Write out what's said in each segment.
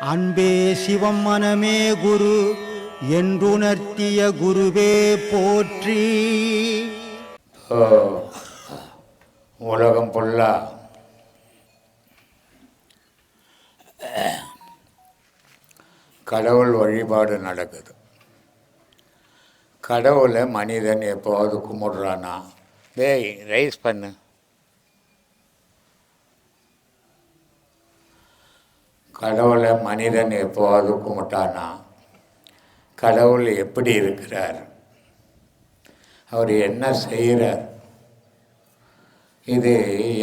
அன்பே சிவம் மனமே குரு என்றுணர்த்திய குருவே போற்றி. உலகம் புல்லா கடவுள் வழிபாடு நடக்குது. கடவுளை மனிதன் எப்போது கும்பிடுறானா? டேய் ரைஸ் பண்ணு. கடவுளை மனிதன் எப்போது கும்பிட்டானா? கடவுள் எப்படி இருக்கிறார், அவர் என்ன செய்கிறார், இது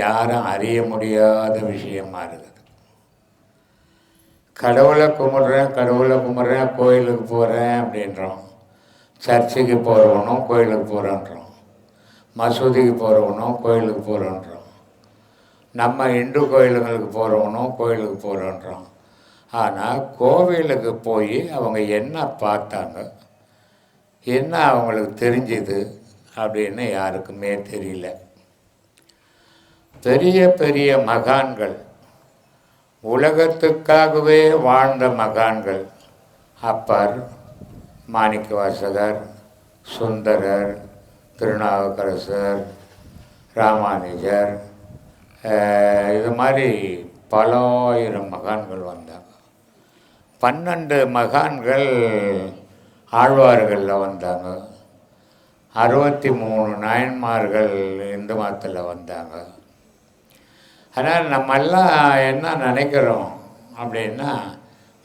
யாரும் அறிய முடியாத விஷயமா இருக்குது. கடவுளை கும்பிட்றேன் கோயிலுக்கு போகிறேன் அப்படின்றோம். சர்ச்சுக்கு போகிறவனும் கோயிலுக்கு போகிறோன்றோம், மசூதிக்கு போகிறவனும் கோயிலுக்கு போகிறோன்றோம், நம்ம இந்து கோயிலுங்களுக்கு போகிறவனும் கோயிலுக்கு போகிறோன்றோம். ஆனால் கோவிலுக்கு போய் அவங்க என்ன பார்த்தாங்க, என்ன அவங்களுக்கு தெரிஞ்சுது அப்படின்னு யாருக்குமே தெரியல. பெரிய பெரிய மகான்கள், உலகத்துக்காகவே வாழ்ந்த மகான்கள், அப்பர், மாணிக்கவாசகர், சுந்தரர், திருநாவுக்கரசர், ராமானுஜர், இது மாதிரி பல ஆயிரம் மகான்கள் வந்தாங்க. 12 மகான்கள் ஆழ்வார்களில் வந்தாங்க. 63 நாயன்மார்கள் இந்து மதத்தில் வந்தாங்க. ஆனால் நம்மெல்லாம் என்ன நினைக்கிறோம் அப்படின்னா,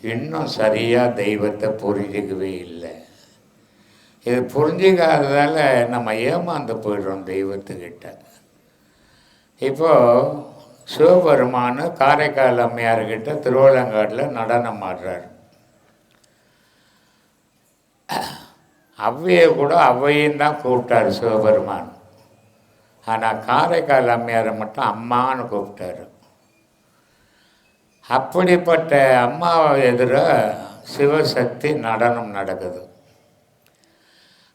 இன்னும் சரியாக தெய்வத்தை புரிஞ்சிக்கவே இல்லை. இது புரிஞ்சிக்காததால் நம்ம ஏமாந்து போயிடுறோம் தெய்வத்துக்கிட்ட. இப்போது சிவபெருமான் காரைக்கால் அம்மையார்கிட்ட திருவள்ளங்காட்டில் நடனம் ஆடுறார். அவ்வையை கூட அவ்வையும் தான் கூப்பிட்டார் சிவபெருமான். ஆனால் காரைக்கால் அம்மையாரை மட்டும் அம்மான்னு கூப்பிட்டாரு. அப்படிப்பட்ட அம்மாவை எதிர சிவசக்தி நடனம் நடக்குது.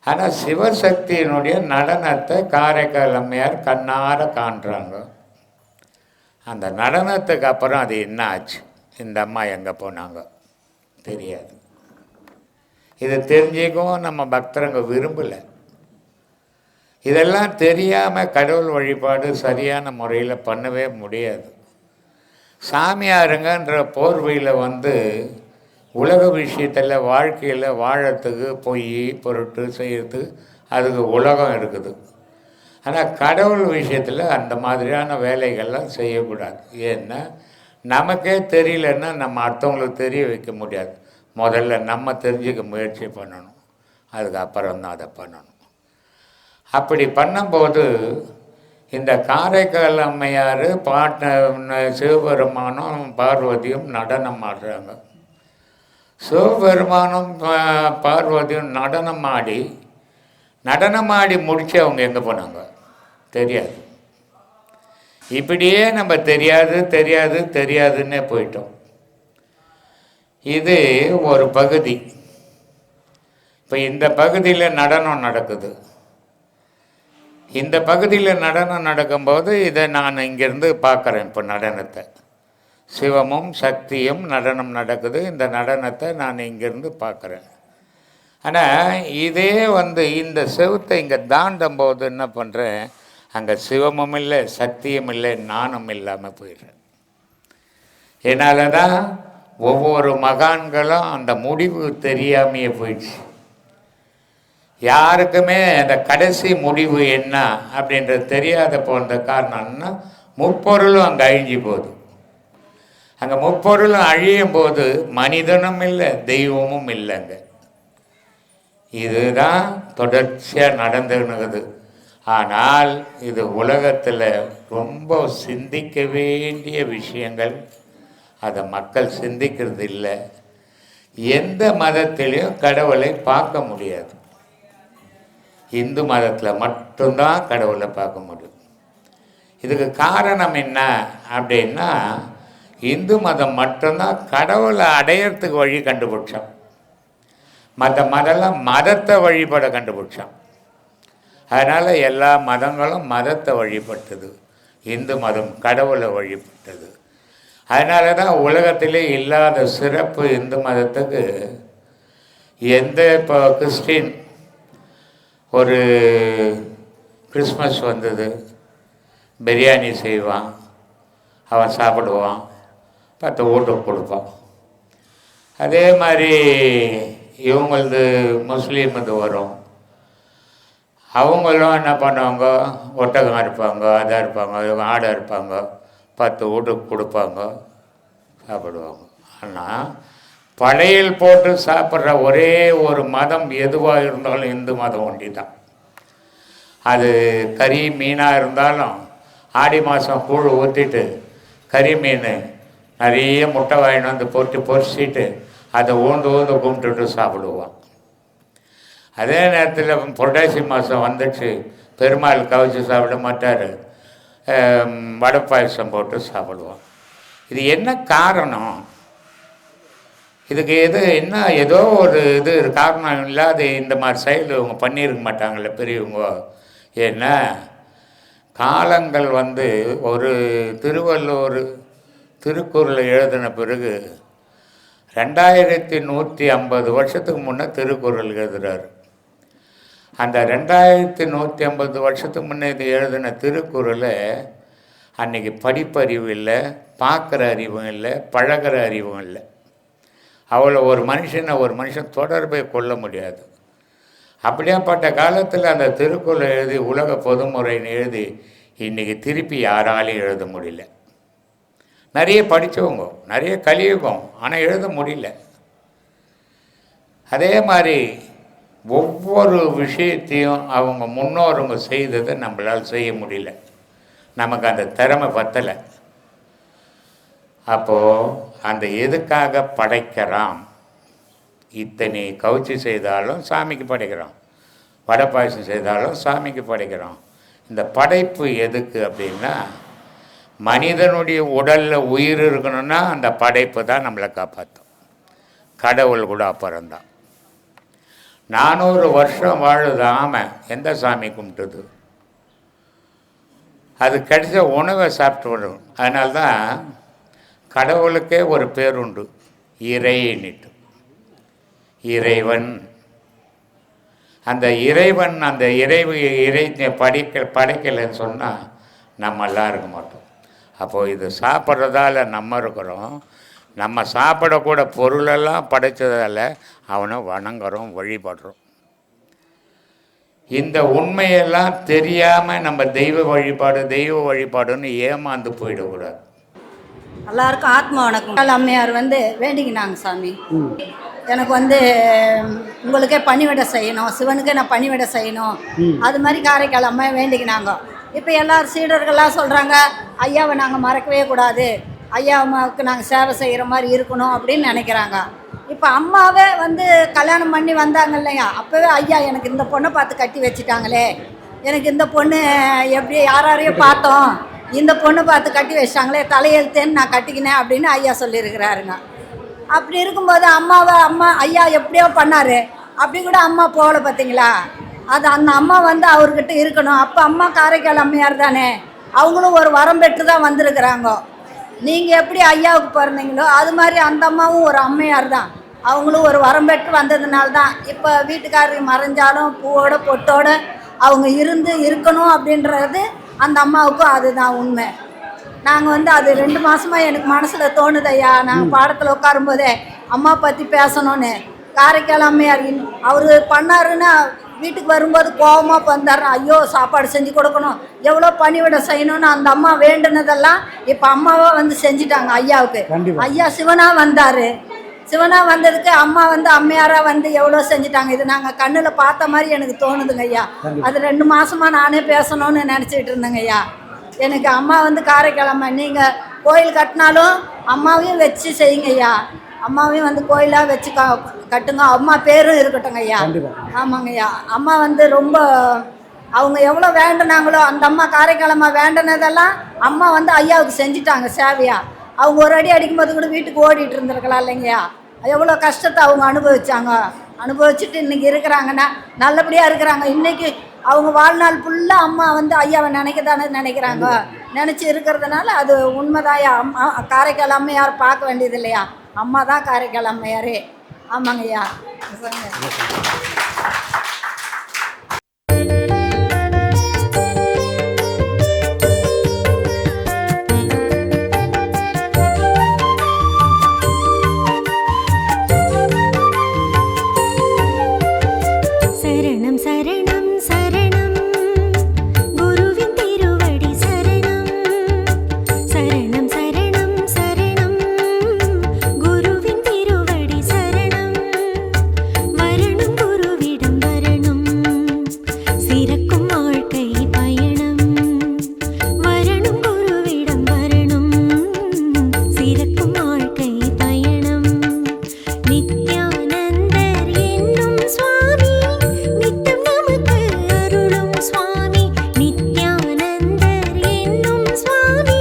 ஆனால் சிவசக்தியினுடைய நடனத்தை காரைக்கால் அம்மையார் கண்ணார காண்றாங்க. அந்த நடனத்துக்கு அப்புறம் அது என்ன ஆச்சு, இந்த அம்மா எங்கே போனாங்க தெரியாது. இதை தெரிஞ்சிக்கவும் நம்ம பக்தரங்க விரும்பலை. இதெல்லாம் தெரியாமல் கடவுள் வழிபாடு சரியான முறையில் பண்ணவே முடியாது. சாமியாருங்கன்ற போர்வையில் உலக விஷயத்தில் வாழ்க்கையில் வாழறதுக்கு பொய் பொருட்டு செய்யறதுக்கு அதுக்கு உலகம் இருக்குது. ஆனால் கடவுள் விஷயத்தில் அந்த மாதிரியான வேலைகள்லாம் செய்யக்கூடாது. ஏன்னா நமக்கே தெரியலன்னா நம்ம அடுத்தவங்களுக்கு தெரிய வைக்க முடியாது. முதல்ல நம்ம தெரிஞ்சுக்க முயற்சி பண்ணணும், அதுக்கப்புறம் தான் அதை பண்ணணும். அப்படி பண்ணும்போது இந்த காரைக்கால் அம்மையார் சிவபெருமானும் பார்வதியும் நடனம் ஆடுறாங்க. சிவபெருமானும் பார்வதியும் நடனம் ஆடி முடித்து அவங்க எங்கே போனாங்க தெரியாது. இப்படியே நம்ம தெரியாதுன்னே போயிட்டோம். இது ஒரு பகுதி. இப்போ இந்த பகுதியில் நடனம் நடக்குது. இந்த பகுதியில் நடனம் நடக்கும்போது இதை நான் இங்கேருந்து பார்க்குறேன். இப்போ நடனத்தை சிவமும் சக்தியும் நடனம் நடக்குது. இந்த நடனத்தை நான் இங்கேருந்து பார்க்குறேன். ஆனால் இதே இந்த செவுத்தை இங்கே தாண்டும் போது என்ன பண்ணுறேன், அங்கே சிவமும் இல்லை சக்தியும் இல்லை, நானும் இல்லாமல் போயிடுறேன். என்னால் தான் ஒவ்வொரு மகான்களும் அந்த முடிவு தெரியாமையே போயிடுச்சு. யாருக்குமே அந்த கடைசி முடிவு என்ன அப்படின்றது தெரியாத போன்ற காரணம்னா முப்பொருளும் அங்கே அழிஞ்சு போகுது. அங்கே முப்பொருளும் அழியும் போது மனிதனும் இல்லை தெய்வமும் இல்லைங்க. இதுதான் தொடர்ச்சியாக நடந்துனுக்குது. ஆனால் இது உலகத்தில் ரொம்ப சிந்திக்க வேண்டிய விஷயங்கள். அதை மக்கள் சிந்திக்கிறது இல்லை. எந்த மதத்திலையும் கடவுளை பார்க்க முடியாது. இந்து மதத்தில் மட்டும்தான் கடவுளை பார்க்க முடியும். இதுக்கு காரணம் என்ன அப்படின்னா, இந்து மதம் மட்டும்தான் கடவுளை அடையிறதுக்கு வழி கண்டுபிடிச்சோம். மற்ற மதம்லாம் மதத்தை வழிபட கண்டுபிடிச்சான். அதனால் எல்லா மதங்களும் மதத்தை வழிபட்டது. இந்து மதம் கடவுளை வழிபட்டது. அதனால தான் உலகத்திலே இல்லாத சிறப்பு இந்து மதத்துக்கு. எந்த இப்போ கிறிஸ்டின் ஒரு கிறிஸ்மஸ் வந்தது, பிரியாணி செய்வான், அவன் சாப்பிடுவான், 10 வீட்டுக்கு கொடுப்பான். அதே மாதிரி இவங்களது முஸ்லீம் இது வரும், அவங்களும் என்ன பண்ணுவாங்க, ஒட்டகம் இருப்பாங்க, அதாக இருப்பாங்க, இவங்க ஆடை இருப்பாங்க, 10 வீட்டுக்கு கொடுப்பாங்க, சாப்பிடுவாங்க. ஆனால் படையல் போட்டு சாப்பிட்ற ஒரே ஒரு மதம் எதுவாக இருந்தாலும் இந்து மதம் ஒண்டி தான். அது கறி மீனாக இருந்தாலும் ஆடி மாதம் கூழ் ஊற்றிட்டு கறி மீன் நிறைய முட்டை வாங்கிட்டு வந்து போட்டு பொரிச்சிட்டு அதை ஊந்து கும்பிட்டுட்டு சாப்பிடுவான். அதே நேரத்தில் புரட்டாசி மாதம் வந்துச்சு, பெருமாள் கவிச்சு சாப்பிட மாட்டார், வடை பாயசம் போட்டு சாப்பிடுவான். இது என்ன காரணம்? இதுக்கு என்ன ஏதோ ஒரு இது காரணம் இல்லாத இந்த மாதிரி செயல் இவங்க பண்ணியிருக்க மாட்டாங்கள்ல பெரியவங்க. ஏன்னா காலங்கள் ஒரு திருவள்ளுவர் திருக்குறளை எழுதின பிறகு 2150 வருஷத்துக்கு முன்னே திருக்குறள் எழுதுகிறார். அந்த 2150 வருஷத்துக்கு முன்னே இது எழுதின திருக்குறளை அன்றைக்கி படிப்பறிவு இல்லை, பார்க்குற அறிவும் இல்லை, பழகிற அறிவும் இல்லை. அவ்வளோ ஒரு மனுஷன் தொடர்பை கொள்ள முடியாது. அப்படியாப்பட்ட காலத்தில் அந்த திருக்குறளை எழுதி உலக பொதுமுறைன்னு எழுதி இன்றைக்கி திருப்பி யாராலையும் எழுத முடியல. நிறைய படித்தவங்க, நிறைய கலியுகம், ஆனால் எழுத முடியல. அதே மாதிரி ஒவ்வொரு விஷயத்தையும் அவங்க முன்னோருங்க செய்ததை நம்மளால் செய்ய முடியல, நமக்கு அந்த திறமை பத்தலை. அப்போது அந்த எதுக்காக படைக்கிறான்? இத்தனை கவுச்சி செய்தாலும் சாமிக்கு படைக்கிறோம், வடை பாயசம் செய்தாலும் சாமிக்கு படைக்கிறோம். இந்த படைப்பு எதுக்கு அப்படின்னா, மனிதனுடைய உடலில் உயிர் இருக்கணும்னா அந்த படைப்பு தான் நம்மளை காப்பாற்றும். கடவுள் கூட அப்புறம்தான். 400 வருஷம் வாழுதாம எந்த சாமி கும்பிட்டுது? அது கிடைச்ச உணவை சாப்பிட்டு விடும். அதனால்தான் கடவுளுக்கே ஒரு பேர் உண்டு, இறைன்னுட்டு. இறைவன். அந்த இறைவன் அந்த இறை படைக்கலைன்னு சொன்னால் நம்மெல்லாம் இருக்க மாட்டோம். அப்போது இது சாப்பிட்றதால நம்ம இருக்கிறோம். நம்ம சாப்பிடக்கூட பொருளெல்லாம் படைத்ததால் அவனை வணங்குறோம், வழிபடுறோம். இந்த உண்மையெல்லாம் தெரியாமல் நம்ம தெய்வ வழிபாடுன்னு ஏமாந்து போயிடக்கூடாது. எல்லாருக்கும் ஆத்மா வணக்கம். அம்மையார் வேண்டிக்கினாங்க, சாமி எனக்கு உங்களுக்கே பணிவிடை செய்யணும், சிவனுக்கே நான் பணிவிடை செய்யணும், அது மாதிரி காரைக்கால் அம்மா வேண்டிக்கினாங்க. இப்போ எல்லாரும் சீடர்கள்லாம் சொல்கிறாங்க, ஐயாவை நாங்கள் மறக்கவே கூடாது, ஐயா அம்மாவுக்கு நாங்கள் சேவை செய்கிற மாதிரி இருக்கணும் அப்படின்னு நினைக்கிறாங்க. இப்போ அம்மாவே கல்யாணம் பண்ணி வந்தாங்க இல்லையா, அப்போவே ஐயா எனக்கு இந்த பொண்ணை பார்த்து கட்டி வச்சுட்டாங்களே, எனக்கு இந்த பொண்ணு எப்படி யாரையும் பார்த்தோம், இந்த பொண்ணு பார்த்து கட்டி வச்சிட்டாங்களே, தலையெழுத்தேன்னு நான் கட்டிக்கினேன் அப்படின்னு ஐயா சொல்லியிருக்கிறாருங்க. அப்படி இருக்கும்போது அம்மா ஐயா எப்படியோ பண்ணார், அப்படி கூட அம்மா போகல பார்த்தீங்களா? அது அந்த அம்மா அவர்கிட்ட இருக்கணும். அப்போ அம்மா காரைக்கால் அம்மையார் தானே, அவங்களும் ஒரு வரம் பெற்று தான் வந்திருக்கிறாங்க. நீங்கள் எப்படி ஐயாவுக்கு பிறந்தீங்களோ அது மாதிரி அந்த அம்மாவும் ஒரு அம்மையார் தான், அவங்களும் ஒரு வரம் பெற்று வந்ததுனால தான் இப்போ வீட்டுக்காரருக்கு மறைஞ்சாலும் பூவோட பொட்டோட அவங்க இருக்கணும் அப்படின்றது அந்த அம்மாவுக்கும் அதுதான் உண்மை. நாங்கள் அது 2 மாதமாக எனக்கு மனசில் தோணுது ஐயா, நாங்கள் பாடத்தில் உட்காரும்போதே அம்மா பற்றி பேசணும்னு. காரைக்கால் அம்மையார் அவர் பண்ணாருன்னா வீட்டுக்கு வரும்போது கோபமாக வந்தார், ஐயோ சாப்பாடு செஞ்சு கொடுக்கணும், எவ்வளோ பணிவிட செய்யணும்னு அந்த அம்மா வேண்டுனதெல்லாம் இப்போ அம்மாவாக செஞ்சிட்டாங்க ஐயாவுக்கு. ஐயா சிவனாக வந்தார், சிவனாக வந்ததுக்கு அம்மா அம்மையாராக எவ்வளோ செஞ்சிட்டாங்க. இது நாங்கள் கண்ணில் பார்த்த மாதிரி எனக்கு தோணுதுங்க ஐயா. அது 2 மாதமாக நானே பேசணும்னு நினச்சிக்கிட்டு இருந்தேங்க ஐயா. எனக்கு அம்மா காரைக்கால் அம்மா, நீங்கள் கோயில் கட்டினாலும் அம்மாவையும் வச்சு செய்யுங்க ஐயா, அம்மாவையும் கோயிலாக வச்சு கட்டுங்க, அம்மா பேரும் இருக்கட்டுங்க ஐயா. ஆமாங்க ஐயா. அம்மா ரொம்ப அவங்க எவ்வளோ வேண்டுனாங்களோ அந்த அம்மா காரைக்கால் அம்மா வேண்டினதெல்லாம் அம்மா ஐயாவுக்கு செஞ்சிட்டாங்க சேவையா. அவங்க ஒரு அடி அடிக்கும்போது கூட வீட்டுக்கு ஓடிட்டு இருந்திருக்கலாம் இல்லைங்கய்யா. எவ்வளோ கஷ்டத்தை அவங்க அனுபவிச்சாங்க, அனுபவிச்சுட்டு இன்றைக்கி இருக்கிறாங்கன்னா நல்லபடியாக இருக்கிறாங்க. இன்றைக்கி அவங்க வாழ்நாள் ஃபுல்லாக அம்மா வந்து ஐயாவை நினைக்க தானே நினைக்கிறாங்க. நினச்சி இருக்கிறதுனால அது உண்மைதாயா. அம்மா காரைக்கால் அம்மையார் பார்க்க வேண்டியது இல்லையா? அம்மா தான் காரைக்கால் அம்மையாரே. ஆமாங்கய்யா. சரணம் சரணம் சரணம் குருவின் திருவடி சரணம். சரணம் சரணம் சரணம் குருவின் திருவடி சரணம். வரணும் குருவிடம் வரணும் சிறக்கும் வாழ்க்கை பயணம். வரணும் குருவிடம் வரணும் சிறக்கும் வாழ்க்கை பயணம். நித்யானந்தர் என்னும் சுவாமி நித்தம் நமக்கு அருளும் சுவாமி. நித்யானந்தர் என்னும் சுவாமி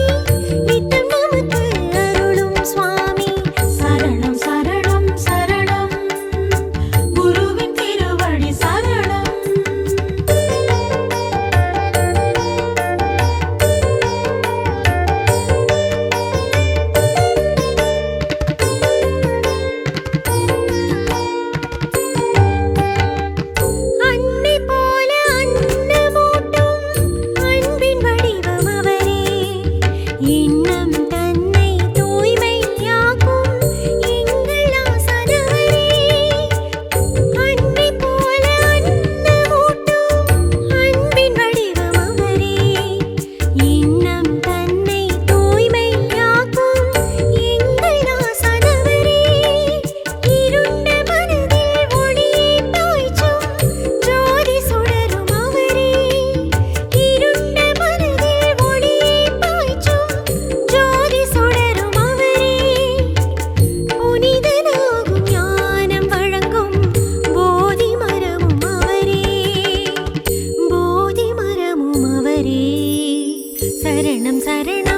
நித்தம் நமக்கு அருளும் சுவாமி. சரணம் சரணம் சரணம் குருவின் திருவடி சரணம். அன்னை போல அன்னமூட்டும் அன்பின் வடிவம் அவரே. எண்ணம் தன்னை தூய்மையாக்கும் எங்கள் ஆசானவரே. அன்னை போல அன்னமூட்டும் அன்பின் வடிவம் அவரே. எண்ணம் தன்னை தூய்மையாக்கும் எங்கள் ஆசானவரே. இருண்ட மனதில் ஒளியை பாய்ச்சும் ஜோதி சுடரும் அவரே. இருண்ட மனதில் ஒளியை பாய்ச்சும் ஜோதி சுடரும் அவரே. புனிதனாகும் ஞானம் வழங்கும் போதி மரமும் அவரே. போதி மரமும் அவரே. சரணம் சரணம்